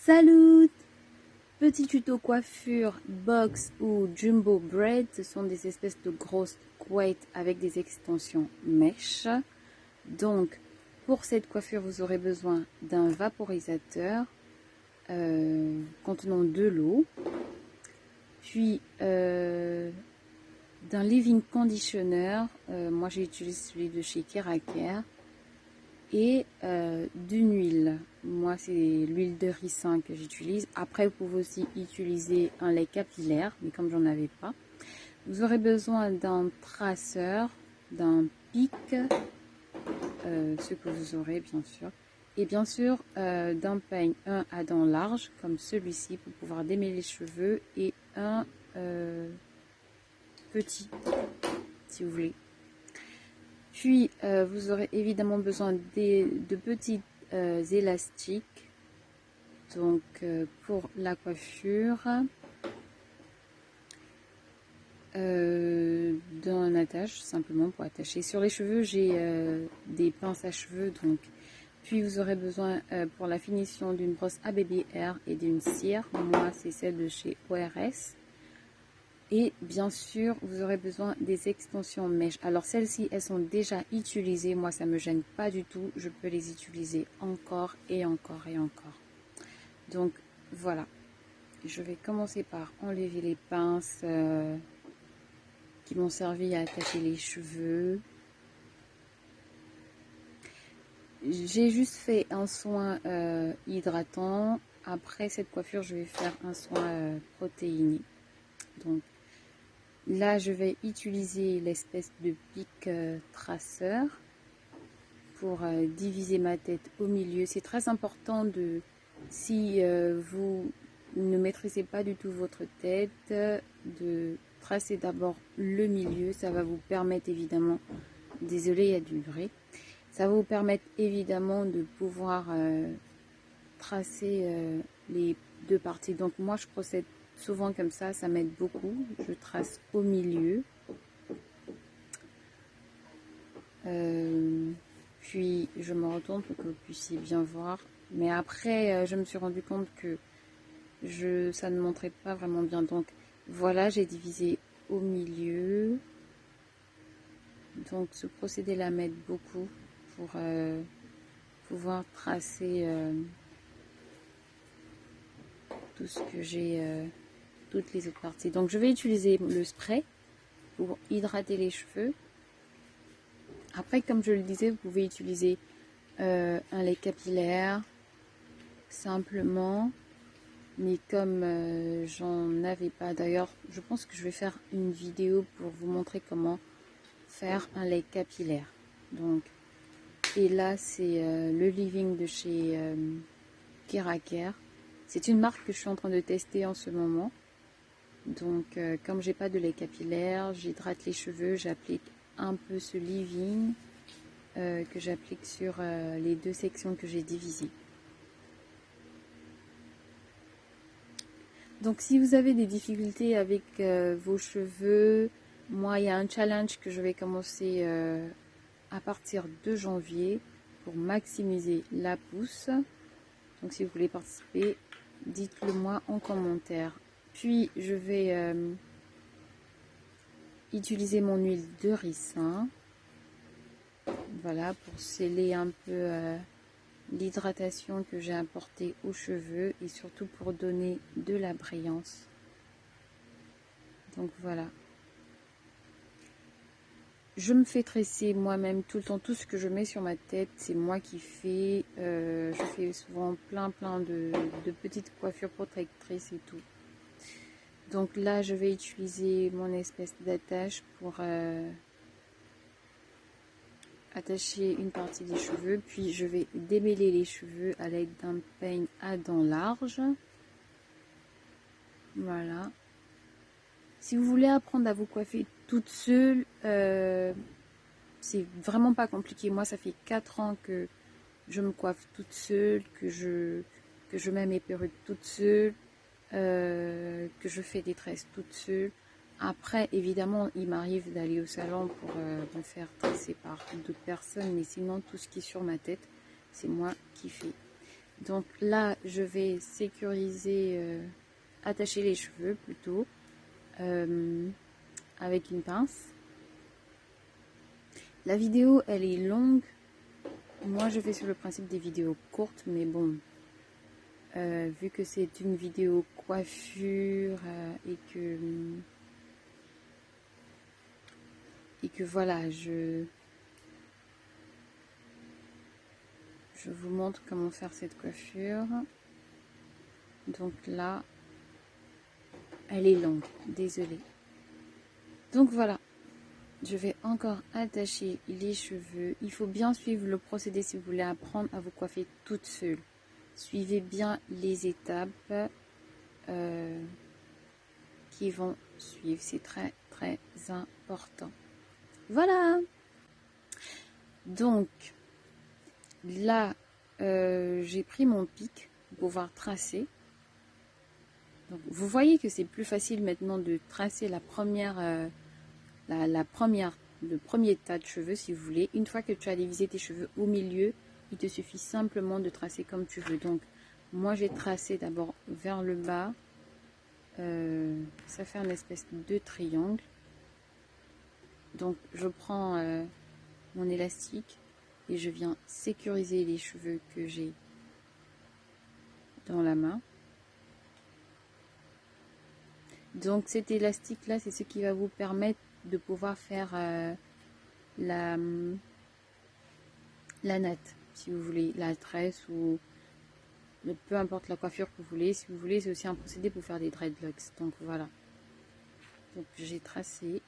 Salut! Petit tuto coiffure box ou jumbo braid, ce sont des espèces de grosses couettes avec des extensions mèches. Donc, pour cette coiffure, vous aurez besoin d'un vaporisateur contenant de l'eau, puis d'un leave-in conditioner. Moi, j'ai utilisé celui de chez Keraker. Et d'une huile. Moi, c'est l'huile de ricin que j'utilise. Après, vous pouvez aussi utiliser un lait capillaire, mais comme j'en avais pas. Vous aurez besoin d'un traceur, d'un pic, ce que vous aurez bien sûr. Et bien sûr, d'un peigne, un à dents larges, comme celui-ci, pour pouvoir démêler les cheveux, et un petit, si vous voulez. Puis, vous aurez évidemment besoin de petits élastiques, donc pour la coiffure, d'un attache simplement pour attacher. Sur les cheveux, j'ai des pinces à cheveux, donc. Puis vous aurez besoin pour la finition d'une brosse à baby hair et d'une cire. Moi, c'est celle de chez ORS. Et bien sûr, vous aurez besoin des extensions mèches. Alors celles-ci, elles sont déjà utilisées. Moi, ça ne me gêne pas du tout. Je peux les utiliser encore et encore et encore. Donc voilà. Je vais commencer par enlever les pinces qui m'ont servi à attacher les cheveux. J'ai juste fait un soin hydratant. Après cette coiffure, je vais faire un soin protéiné. Donc là, je vais utiliser l'espèce de pic traceur pour diviser ma tête au milieu. C'est très important si vous ne maîtrisez pas du tout votre tête, de tracer d'abord le milieu. Ça va vous permettre évidemment, désolé, il y a du bruit. Ça va vous permettre évidemment de pouvoir tracer les deux parties. Donc moi, je procède souvent comme ça m'aide beaucoup. Je trace au milieu. Puis je me retourne pour que vous puissiez bien voir. Mais après, je me suis rendu compte que ça ne montrait pas vraiment bien. Donc voilà, j'ai divisé au milieu. Donc ce procédé-là m'aide beaucoup pour pouvoir tracer tout ce que j'ai, toutes les autres parties. Donc je vais utiliser le spray pour hydrater les cheveux. Après, comme je le disais, vous pouvez utiliser un lait capillaire simplement. Mais comme j'en avais pas, d'ailleurs, je pense que je vais faire une vidéo pour vous montrer comment faire un lait capillaire. Donc, et là, c'est le leave-in de chez Keraker. C'est une marque que je suis en train de tester en ce moment. Donc, comme j'ai pas de lait capillaire, j'hydrate les cheveux, j'applique un peu ce leave-in que j'applique sur les deux sections que j'ai divisées. Donc si vous avez des difficultés avec vos cheveux, moi il y a un challenge que je vais commencer à partir de janvier pour maximiser la pousse. Donc si vous voulez participer, dites-le moi en commentaire. Puis je vais utiliser mon huile de ricin. Voilà, pour sceller un peu l'hydratation que j'ai apportée aux cheveux et surtout pour donner de la brillance. Donc voilà. Je me fais tresser moi-même tout le temps. Tout ce que je mets sur ma tête, c'est moi qui fais. Je fais souvent plein de petites coiffures protectrices et tout. Donc là, je vais utiliser mon espèce d'attache pour attacher une partie des cheveux, puis je vais démêler les cheveux à l'aide d'un peigne à dents larges. Voilà. Si vous voulez apprendre à vous coiffer toute seule, c'est vraiment pas compliqué. Moi, ça fait 4 ans que je me coiffe toute seule, que je mets mes perruques toute seule, que je fais des tresses toute seule. Après, évidemment, il m'arrive d'aller au salon pour me faire tresser par d'autres personnes, mais sinon, tout ce qui est sur ma tête, c'est moi qui fais. Donc là, je vais sécuriser, attacher les cheveux plutôt, avec une pince. La vidéo, elle est longue. Moi, je vais sur le principe des vidéos courtes, mais bon, vu que c'est une vidéo coiffure et que voilà, je vous montre comment faire cette coiffure. Donc là, elle est longue, désolée. Donc voilà, je vais encore attacher les cheveux. Il faut bien suivre le procédé si vous voulez apprendre à vous coiffer toute seule. Suivez bien les étapes qui vont suivre. C'est très très important. Voilà. Donc là, j'ai pris mon pic pour pouvoir tracer. Donc, vous voyez que c'est plus facile maintenant de tracer le premier tas de cheveux si vous voulez. Une fois que tu as divisé tes cheveux au milieu, il te suffit simplement de tracer comme tu veux. Donc moi j'ai tracé d'abord vers le bas. Ça fait une espèce de triangle. Donc je prends mon élastique et je viens sécuriser les cheveux que j'ai dans la main. Donc cet élastique là, c'est ce qui va vous permettre de pouvoir faire la natte, si vous voulez, la tresse ou peu importe la coiffure que vous voulez. Si vous voulez, c'est aussi un procédé pour faire des dreadlocks. Donc voilà. Donc j'ai tracé.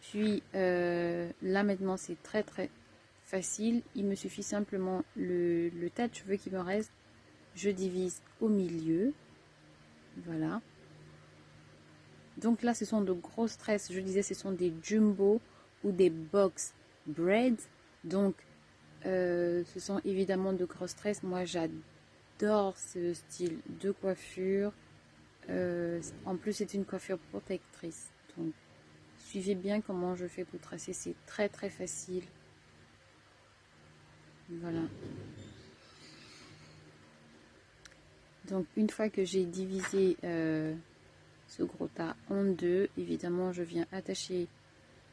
Puis là maintenant c'est très très facile. Il me suffit simplement le tas de cheveux qui me reste. Je divise au milieu. Voilà. Donc là ce sont de grosses tresses. Je disais ce sont des jumbo ou des box braids. Donc ce sont évidemment de grosses tresses. Moi j'adore ce style de coiffure. En plus c'est une coiffure protectrice. Donc suivez bien comment je fais pour tracer. C'est très très facile. Voilà. Donc une fois que j'ai divisé ce gros tas en deux, évidemment je viens attacher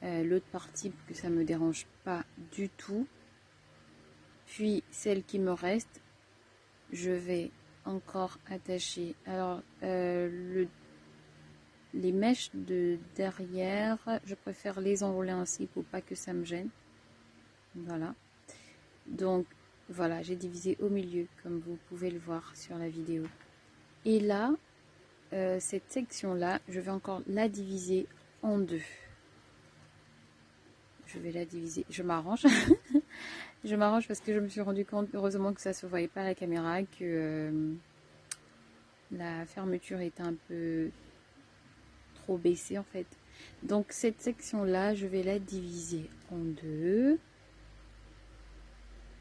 l'autre partie pour que ça ne me dérange pas du tout. Puis celle qui me reste, je vais encore attacher. Alors les mèches de derrière, je préfère les enrouler ainsi pour pas que ça me gêne. Voilà. Donc voilà, j'ai divisé au milieu comme vous pouvez le voir sur la vidéo. Et là, cette section-là, je vais encore la diviser en deux. Je vais la diviser. Je m'arrange. Je m'arrange parce que je me suis rendu compte, heureusement que ça ne se voyait pas à la caméra, que la fermeture était un peu trop baissée en fait. Donc cette section-là, je vais la diviser en deux.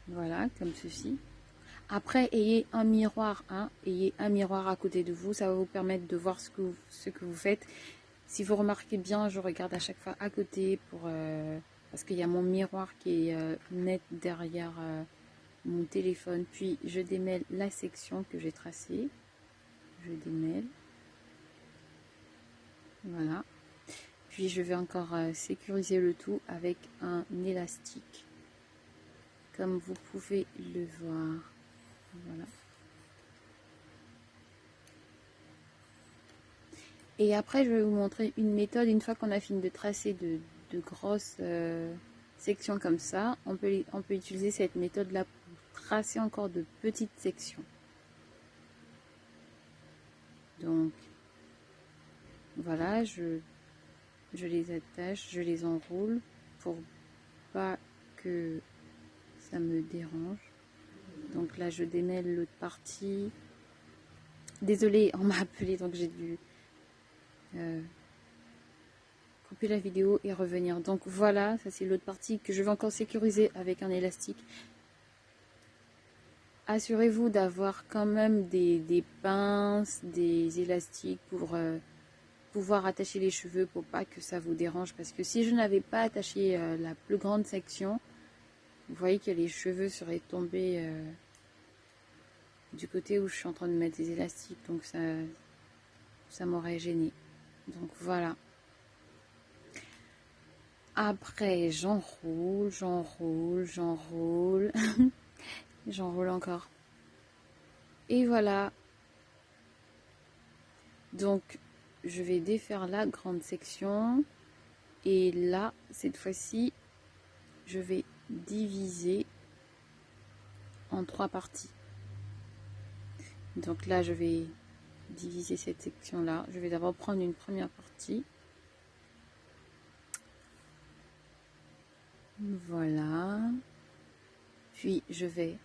Voilà, comme ceci. Après, ayez un miroir, hein, ayez un miroir à côté de vous. Ça va vous permettre de voir ce que vous faites. Si vous remarquez bien, je regarde à chaque fois à côté parce qu'il y a mon miroir qui est net derrière mon téléphone. Puis je démêle la section que j'ai tracée. Je démêle. Voilà. Puis je vais encore sécuriser le tout avec un élastique. Comme vous pouvez le voir. Voilà. Et après, je vais vous montrer une méthode. Une fois qu'on a fini de tracer de grosses sections comme ça, on peut utiliser cette méthode-là pour tracer encore de petites sections. Donc, voilà, je les attache, je les enroule pour pas que ça me dérange. Donc là, je démêle l'autre partie. Désolée, on m'a appelé, donc j'ai dû couper la vidéo et revenir. Donc voilà, ça c'est l'autre partie que je vais encore sécuriser avec un élastique. Assurez-vous d'avoir quand même des pinces, des élastiques pour pouvoir attacher les cheveux pour pas que ça vous dérange. Parce que si je n'avais pas attaché la plus grande section, vous voyez que les cheveux seraient tombés du côté où je suis en train de mettre des élastiques, donc ça m'aurait gêné. Donc voilà. Après, j'enroule, j'enroule encore. Et voilà. Donc, je vais défaire la grande section. Et là, cette fois-ci, je vais diviser en 3 parties. Donc là, je vais diviser cette section-là. Je vais d'abord prendre une première partie. Voilà. Puis, je vais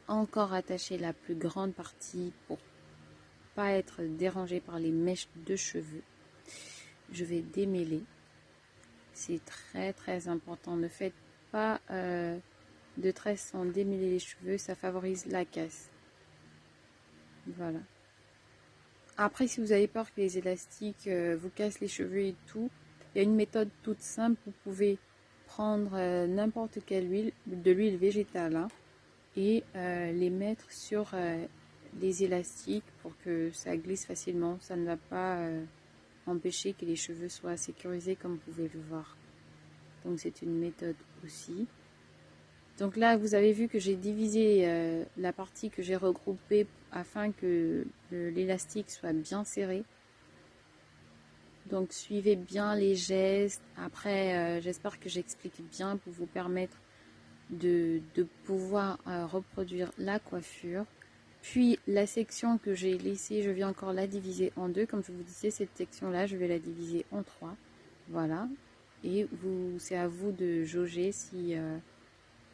encore attacher la plus grande partie pour pas être dérangée par les mèches de cheveux. Je vais démêler. C'est très très important. Ne faites pas de tresse sans démêler les cheveux. Ça favorise la casse. Voilà. Après, si vous avez peur que les élastiques vous cassent les cheveux et tout, il y a une méthode toute simple. Vous pouvez prendre n'importe quelle huile, de l'huile végétale, hein, et les mettre sur les élastiques pour que ça glisse facilement. Ça ne va pas empêcher que les cheveux soient sécurisés comme vous pouvez le voir. Donc c'est une méthode aussi. Donc là, vous avez vu que j'ai divisé la partie que j'ai regroupée afin que l'élastique soit bien serré. Donc suivez bien les gestes. Après, j'espère que j'explique bien pour vous permettre de pouvoir reproduire la coiffure. Puis la section que j'ai laissée, je vais encore la diviser en 2. Comme je vous disais, cette section-là, je vais la diviser en 3. Voilà. Et c'est à vous de jauger si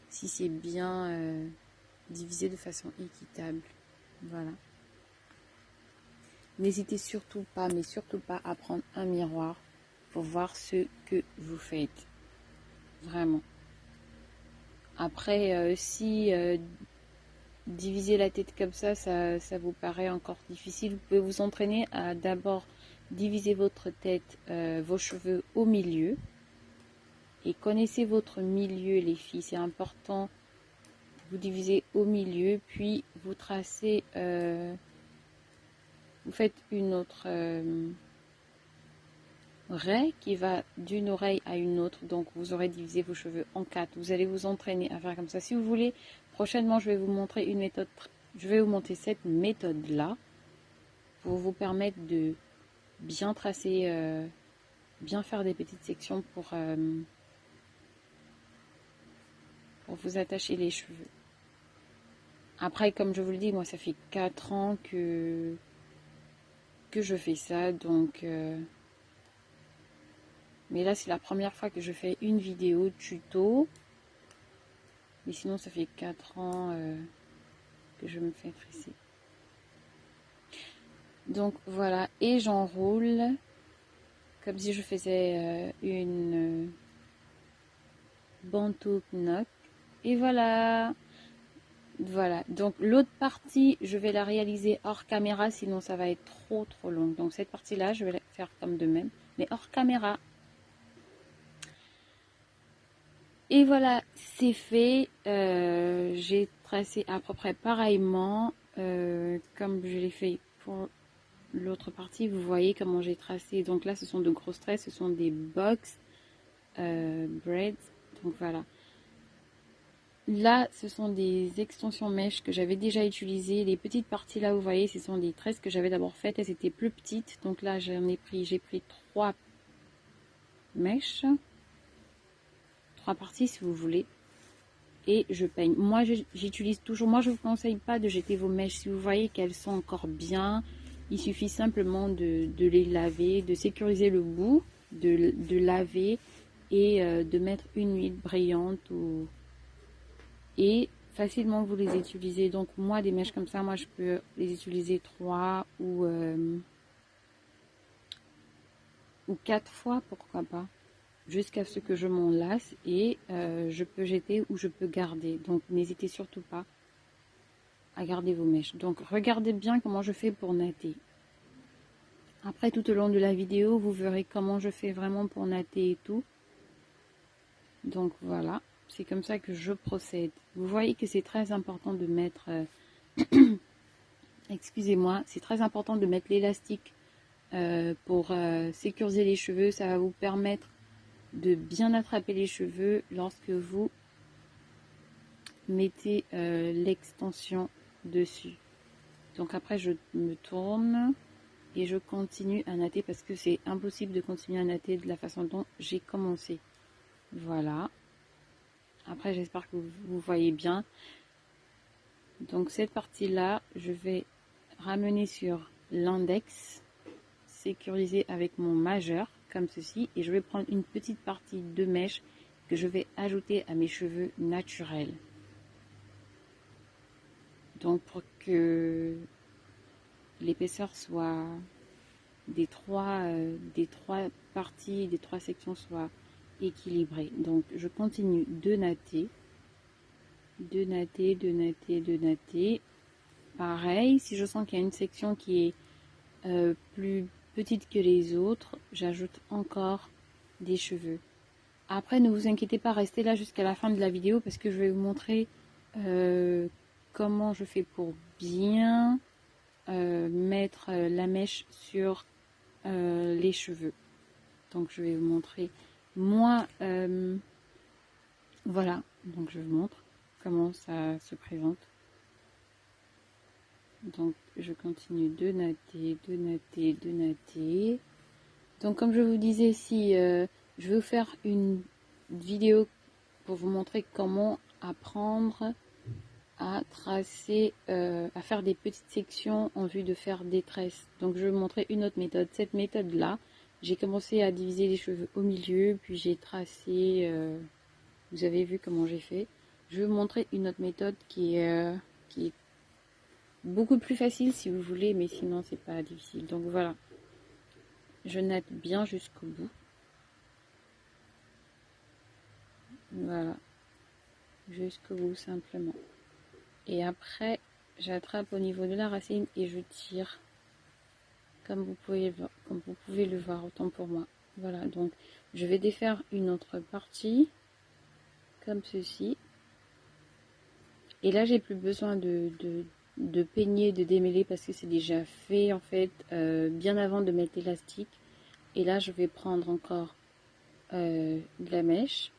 c'est bien divisé de façon équitable. Voilà. N'hésitez surtout pas, mais surtout pas à prendre un miroir pour voir ce que vous faites. Vraiment. Après, si diviser la tête comme ça vous paraît encore difficile, vous pouvez vous entraîner à d'abord diviser votre tête, vos cheveux au milieu. Et connaissez votre milieu, les filles, c'est important. Vous divisez au milieu, puis vous tracez, vous faites une autre raie qui va d'une oreille à une autre. Donc vous aurez divisé vos cheveux en 4. Vous allez vous entraîner à faire comme ça. Si vous voulez, prochainement, je vais vous montrer une méthode. Je vais vous montrer cette méthode-là pour vous permettre de bien tracer, bien faire des petites sections pour vous attacher les cheveux. Après, comme je vous le dis, moi, ça fait 4 ans que je fais ça. Donc, mais là, c'est la première fois que je fais une vidéo tuto. Mais sinon, ça fait 4 ans que je me fais tresser. Donc, voilà. Et j'enroule comme si je faisais une bantou knock. Et voilà. Voilà, donc l'autre partie, je vais la réaliser hors caméra, sinon ça va être trop long. Donc cette partie-là, je vais la faire comme de même, mais hors caméra. Et voilà, c'est fait. J'ai tracé à peu près pareillement, comme je l'ai fait pour l'autre partie. Vous voyez comment j'ai tracé. Donc là, ce sont de grosses tresses, ce sont des box braids. Donc voilà. Là, ce sont des extensions mèches que j'avais déjà utilisées. Les petites parties là, vous voyez, ce sont des tresses que j'avais d'abord faites. Elles étaient plus petites. Donc là, j'ai pris 3 mèches. 3 parties si vous voulez. Et je peigne. Moi, j'utilise toujours. Moi, je ne vous conseille pas de jeter vos mèches. Si vous voyez qu'elles sont encore bien, il suffit simplement de les laver, de sécuriser le bout, de laver et de mettre une huile brillante et facilement vous les utilisez. Donc moi, des mèches comme ça, moi je peux les utiliser 3 ou 4 fois, pourquoi pas, jusqu'à ce que je m'en lasse, et je peux jeter ou je peux garder. Donc n'hésitez surtout pas à garder vos mèches. Donc regardez bien comment je fais pour natter. Après, tout au long de la vidéo, vous verrez comment je fais vraiment pour natter et tout. Donc voilà. C'est comme ça que je procède. Vous voyez que c'est très important de mettre excusez-moi, c'est très important de mettre l'élastique pour sécuriser les cheveux. Ça va vous permettre de bien attraper les cheveux lorsque vous mettez l'extension dessus. Donc après je me tourne et je continue à natter parce que c'est impossible de continuer à natter de la façon dont j'ai commencé. Voilà. Après j'espère que vous voyez bien. Donc cette partie-là, je vais ramener sur l'index, sécuriser avec mon majeur, comme ceci, et je vais prendre une petite partie de mèche que je vais ajouter à mes cheveux naturels. Donc pour que l'épaisseur soit des trois parties, des trois sections soit équilibrée. Donc je continue de natter, de natter, de natter, de natter. Pareil, si je sens qu'il y a une section qui est plus petite que les autres, j'ajoute encore des cheveux. Après, ne vous inquiétez pas, restez là jusqu'à la fin de la vidéo parce que je vais vous montrer comment je fais pour bien mettre la mèche sur les cheveux. Donc je vais vous montrer. Moi, voilà, donc je vous montre comment ça se présente. Donc je continue de natter, de natter, de natter. Donc comme je vous disais, si je vais vous faire une vidéo pour vous montrer comment apprendre à tracer, à faire des petites sections en vue de faire des tresses. Donc je vais vous montrer une autre méthode. Cette méthode-là, j'ai commencé à diviser les cheveux au milieu, puis j'ai tracé, vous avez vu comment j'ai fait. Je vais vous montrer une autre méthode qui est beaucoup plus facile si vous voulez, mais sinon c'est pas difficile. Donc voilà, je natte bien jusqu'au bout. Voilà, jusqu'au bout simplement. Et après, j'attrape au niveau de la racine et je tire comme vous pouvez le voir, autant pour moi. Voilà, donc je vais défaire une autre partie comme ceci. Et là, j'ai plus besoin de peigner, de démêler parce que c'est déjà fait en fait bien avant de mettre l'élastique. Et là, je vais prendre encore de la mèche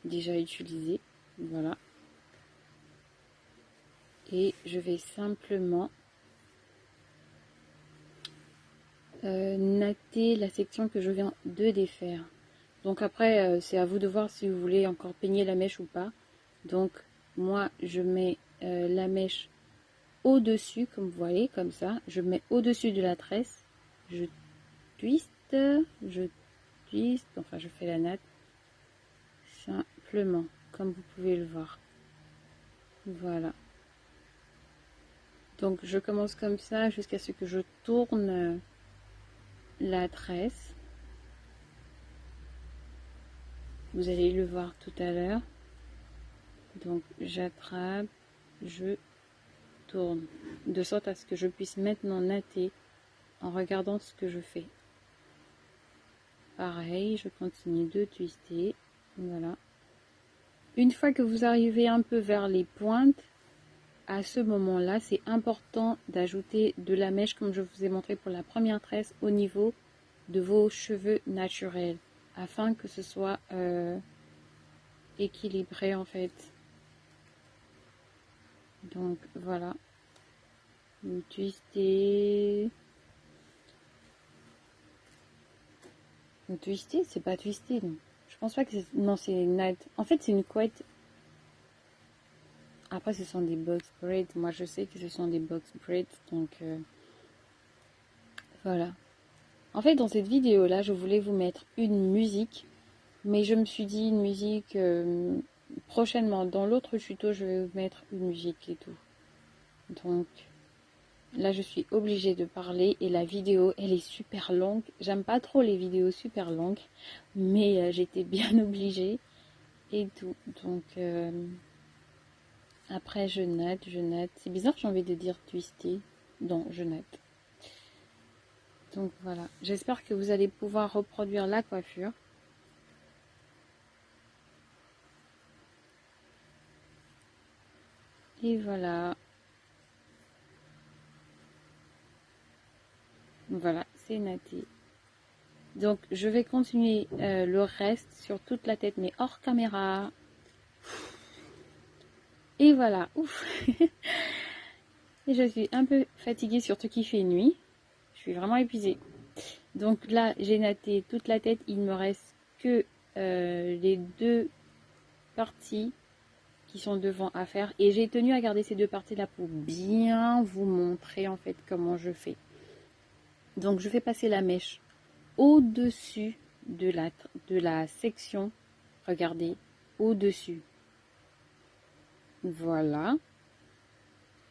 déjà utilisée. Voilà. Et je vais simplement natter la section que je viens de défaire. Donc après, c'est à vous de voir si vous voulez encore peigner la mèche ou pas. Donc moi, je mets la mèche au-dessus, comme vous voyez, comme ça. Je mets au-dessus de la tresse. Je twiste, enfin je fais la natte. Simplement, comme vous pouvez le voir. Voilà. Donc je commence comme ça jusqu'à ce que je tourne la tresse. Vous allez le voir tout à l'heure. Donc j'attrape, je tourne, de sorte à ce que je puisse maintenant natter en regardant ce que je fais. Pareil, je continue de twister. Voilà. Une fois que vous arrivez un peu vers les pointes, à ce moment-là, c'est important d'ajouter de la mèche, comme je vous ai montré pour la première tresse, au niveau de vos cheveux naturels, afin que ce soit équilibré en fait. Donc voilà, vous twistez. Vous twistez, c'est pas twisté, non. Je pense pas que c'est... Non, c'est une natte. En fait, c'est une couette. Après, ce sont des box braids. Moi, je sais que ce sont des box braids. Donc, voilà. En fait, dans cette vidéo-là, je voulais vous mettre une musique. Mais je me suis dit, une musique... prochainement, dans l'autre tuto, je vais vous mettre une musique et tout. Donc, là, je suis obligée de parler. Et la vidéo, elle est super longue. J'aime pas trop les vidéos super longues. Mais j'étais bien obligée. Et tout. Donc... après, je natte, je natte. C'est bizarre, j'ai envie de dire twister. Non, je natte. Donc voilà. J'espère que vous allez pouvoir reproduire la coiffure. Et voilà. Voilà, c'est natté. Donc, je vais continuer le reste sur toute la tête, mais hors caméra. Et voilà, ouf. Et je suis un peu fatiguée, surtout qu'il fait nuit. Je suis vraiment épuisée. Donc là, j'ai natté toute la tête. Il me reste que les deux parties qui sont devant à faire. Et j'ai tenu à garder ces deux parties-là pour bien vous montrer en fait comment je fais. Donc je fais passer la mèche au-dessus de la section. Regardez, au-dessus. Voilà.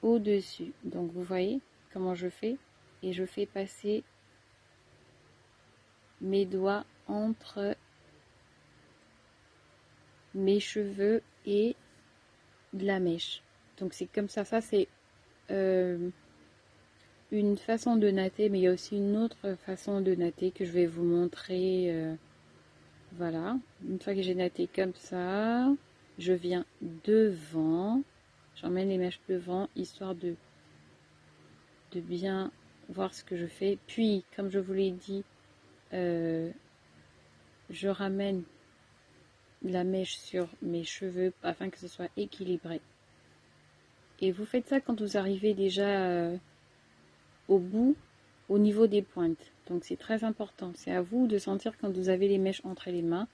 Au-dessus. Donc vous voyez comment je fais. Et je fais passer mes doigts entre mes cheveux et de la mèche. Donc c'est comme ça c'est une façon de natter, mais il y a aussi une autre façon de natter que je vais vous montrer. Voilà, une fois que j'ai natté comme ça, je viens devant, j'emmène les mèches devant, histoire de bien voir ce que je fais. Puis, comme je vous l'ai dit, je ramène la mèche sur mes cheveux afin que ce soit équilibré. Et vous faites ça quand vous arrivez déjà au bout, au niveau des pointes. Donc c'est très important. C'est à vous de sentir quand vous avez les mèches entre les mains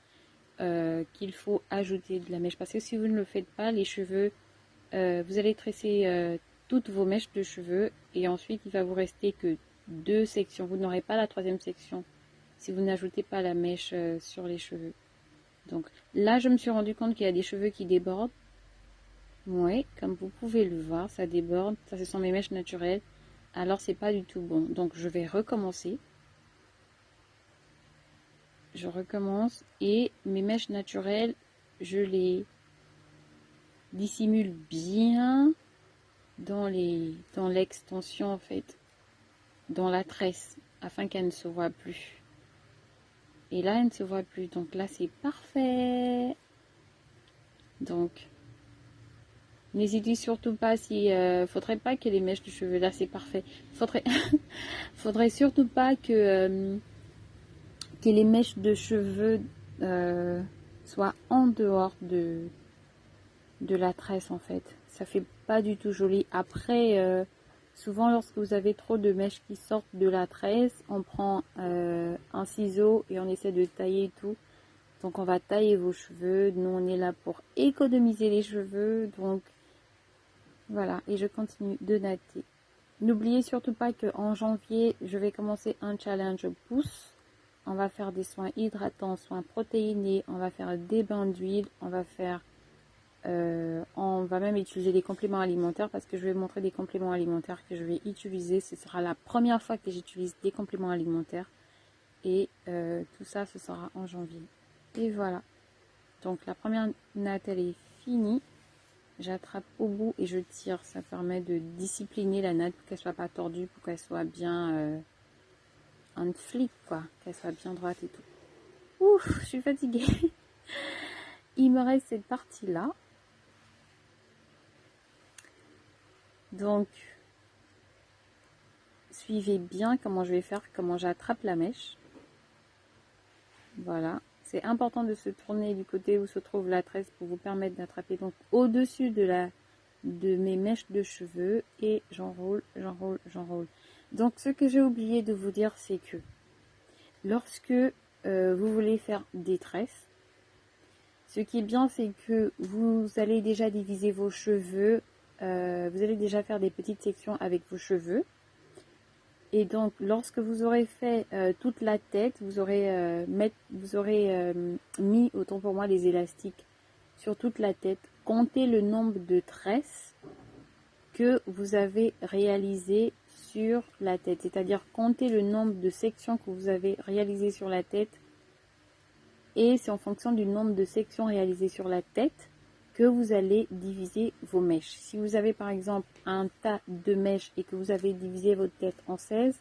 qu'il faut ajouter de la mèche. Parce que si vous ne le faites pas, les cheveux, vous allez tresser toutes vos mèches de cheveux et ensuite il va vous rester que deux sections. Vous n'aurez pas la troisième section si vous n'ajoutez pas la mèche sur les cheveux. Donc là, je me suis rendu compte qu'il y a des cheveux qui débordent. Oui, comme vous pouvez le voir, ça déborde. Ça, ce sont mes mèches naturelles. Alors, c'est pas du tout bon. Donc, je vais recommencer. Je recommence. Et mes mèches naturelles, je les dissimule bien dans l'extension, en fait. Dans la tresse. Afin qu'elle ne se voit plus. Et là, elle ne se voit plus. Donc là, c'est parfait. Donc... n'hésitez surtout pas si faudrait pas que les mèches de cheveux là c'est parfait. Faudrait surtout pas que les mèches de cheveux soient en dehors de la tresse en fait. Ça fait pas du tout joli. Après souvent lorsque vous avez trop de mèches qui sortent de la tresse, on prend un ciseau et on essaie de tailler tout. Donc on va tailler vos cheveux. Nous on est là pour économiser les cheveux. Donc voilà, et je continue de natter. N'oubliez surtout pas qu'en janvier, je vais commencer un challenge pouce. On va faire des soins hydratants, soins protéinés, on va faire des bains d'huile, on va même utiliser des compléments alimentaires parce que je vais vous montrer des compléments alimentaires que je vais utiliser. Ce sera la première fois que j'utilise des compléments alimentaires et tout ça, ce sera en janvier. Et voilà. Donc la première natte, elle est finie. J'attrape au bout et je tire. Ça permet de discipliner la natte pour qu'elle soit pas tordue, pour qu'elle soit bien en flic, quoi. Qu'elle soit bien droite et tout. Ouf, je suis fatiguée. Il me reste cette partie-là. Donc, suivez bien comment je vais faire, comment j'attrape la mèche. Voilà. C'est important de se tourner du côté où se trouve la tresse pour vous permettre d'attraper donc au-dessus de mes mèches de cheveux et j'enroule, j'enroule, j'enroule. Donc ce que j'ai oublié de vous dire, c'est que lorsque vous voulez faire des tresses, ce qui est bien, c'est que vous allez déjà diviser vos cheveux, vous allez déjà faire des petites sections avec vos cheveux. Et donc, lorsque vous aurez fait toute la tête, vous aurez mis, autant pour moi, les élastiques sur toute la tête. Comptez le nombre de tresses que vous avez réalisées sur la tête. C'est-à-dire, comptez le nombre de sections que vous avez réalisées sur la tête. Et c'est en fonction du nombre de sections réalisées sur la tête que vous allez diviser vos mèches. Si vous avez par exemple un tas de mèches et que vous avez divisé votre tête en 16,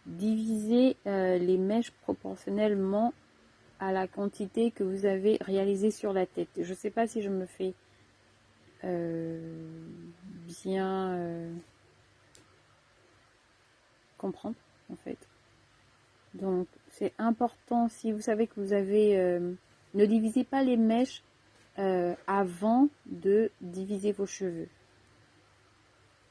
divisez les mèches proportionnellement à la quantité que vous avez réalisée sur la tête. Je ne sais pas si je me fais bien comprendre. en fait. Donc c'est important, si vous savez que vous avez... ne divisez pas les mèches avant de diviser vos cheveux.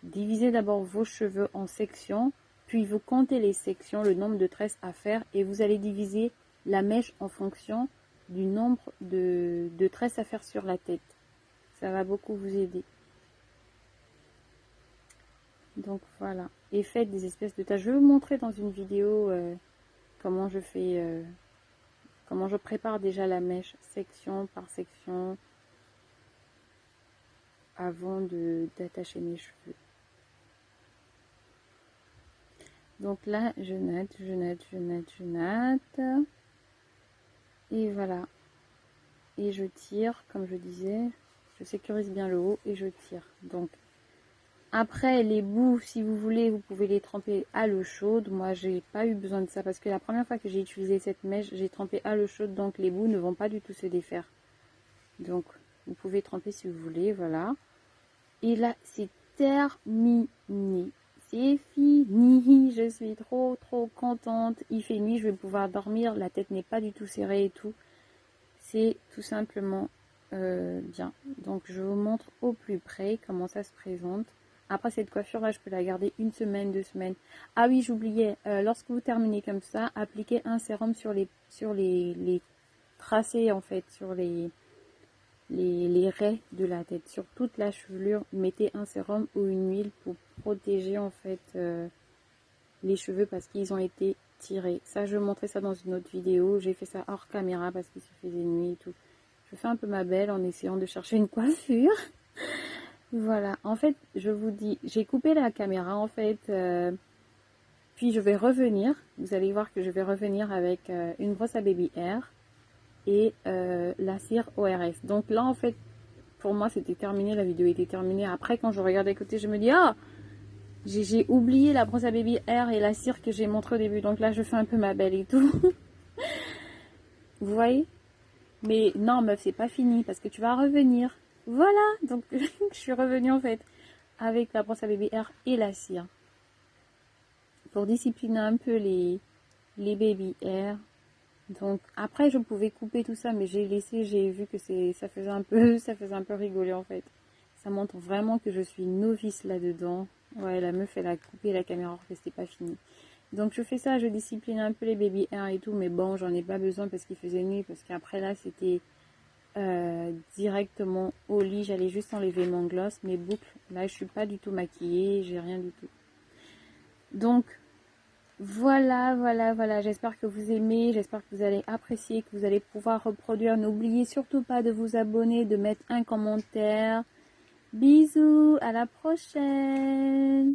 Divisez d'abord vos cheveux en sections, puis vous comptez les sections, le nombre de tresses à faire, et vous allez diviser la mèche en fonction du nombre de tresses à faire sur la tête. Ça va beaucoup vous aider. Donc voilà. Et faites des espèces de tâches. Je vais vous montrer dans une vidéo comment je fais, comment je prépare déjà la mèche section par section avant d'attacher mes cheveux. Donc là, je natte. Et voilà. Et je tire, comme je disais, je sécurise bien le haut et je tire. Donc, après, les bouts, si vous voulez, vous pouvez les tremper à l'eau chaude. Moi, j'ai pas eu besoin de ça parce que la première fois que j'ai utilisé cette mèche, j'ai trempé à l'eau chaude. Donc, les bouts ne vont pas du tout se défaire. Donc, vous pouvez tremper si vous voulez, voilà. Et là, c'est terminé. C'est fini. Je suis trop contente. Il fait nuit, je vais pouvoir dormir. La tête n'est pas du tout serrée et tout. C'est tout simplement bien. Donc, je vous montre au plus près comment ça se présente. Après, cette coiffure-là, je peux la garder 1 semaine, 2 semaines. Ah oui, j'oubliais. Lorsque vous terminez comme ça, appliquez un sérum sur les tracés, en fait, sur les raies de la tête. Sur toute la chevelure, mettez un sérum ou une huile pour protéger, en fait, les cheveux parce qu'ils ont été tirés. Ça, je vais montrer ça dans une autre vidéo. J'ai fait ça hors caméra parce qu'il se faisait nuit et tout. Je fais un peu ma belle en essayant de chercher une coiffure. Voilà. En fait, je vous dis, j'ai coupé la caméra en fait. Puis je vais revenir. Vous allez voir que je vais revenir avec une brosse à baby hair et la cire ORS. Donc là, en fait, pour moi, c'était terminé. La vidéo était terminée. Après, quand je regarde à côté, je me dis, ah, j'ai oublié la brosse à baby hair et la cire que j'ai montré au début. Donc là, je fais un peu ma belle et tout. Vous voyez? Mais non, meuf, c'est pas fini parce que tu vas revenir. Voilà. Donc, je suis revenue en fait avec la brosse à baby hair et la cire. Pour discipliner un peu les baby hair. Donc, après, je pouvais couper tout ça, mais j'ai laissé, j'ai vu que ça faisait un peu rigoler en fait. Ça montre vraiment que je suis novice là-dedans. Ouais, la meuf, elle a coupé la caméra alors que c'était pas fini. Donc, je fais ça, je discipline un peu les baby hair et tout, mais bon, j'en ai pas besoin parce qu'il faisait nuit, parce qu'après là, c'était directement au lit. J'allais juste enlever mon gloss, mes boucles. Là, je suis pas du tout maquillée, j'ai rien du tout. Donc, voilà. J'espère que vous aimez, j'espère que vous allez apprécier, que vous allez pouvoir reproduire. N'oubliez surtout pas de vous abonner, de mettre un commentaire. Bisous, à la prochaine!